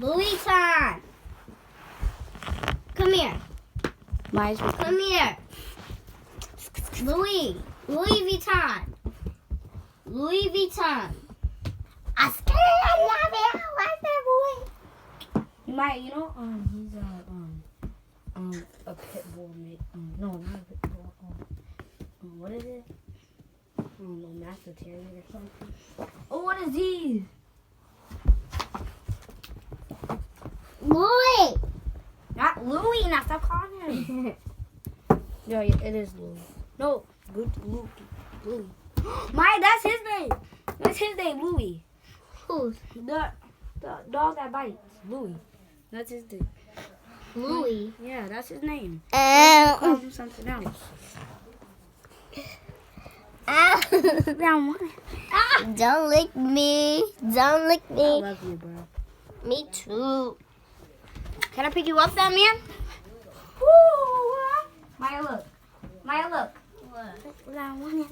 Louis time. Come here. Maya's Come here. Louis Vuitton. Louis Vuitton. I scared I love it. I like that boy. Maya, you know, he's a pit bull mate. No, not a pit bull. What is it? No, Master Terrier or something. Oh, what is he? Louis. Not Louis. Now stop calling him. Yeah, it is Louis. No, good Louis. Maya, that's his name. That's his name, Louis. Who's? The dog that bites, Louis. That's his name. Louis. Yeah, that's his name. Call him something else. Don't lick me. Don't lick I me. love you, bro. Me too. Can I pick you up, that man? Woo! Maya, look. Maya, look. What? Look,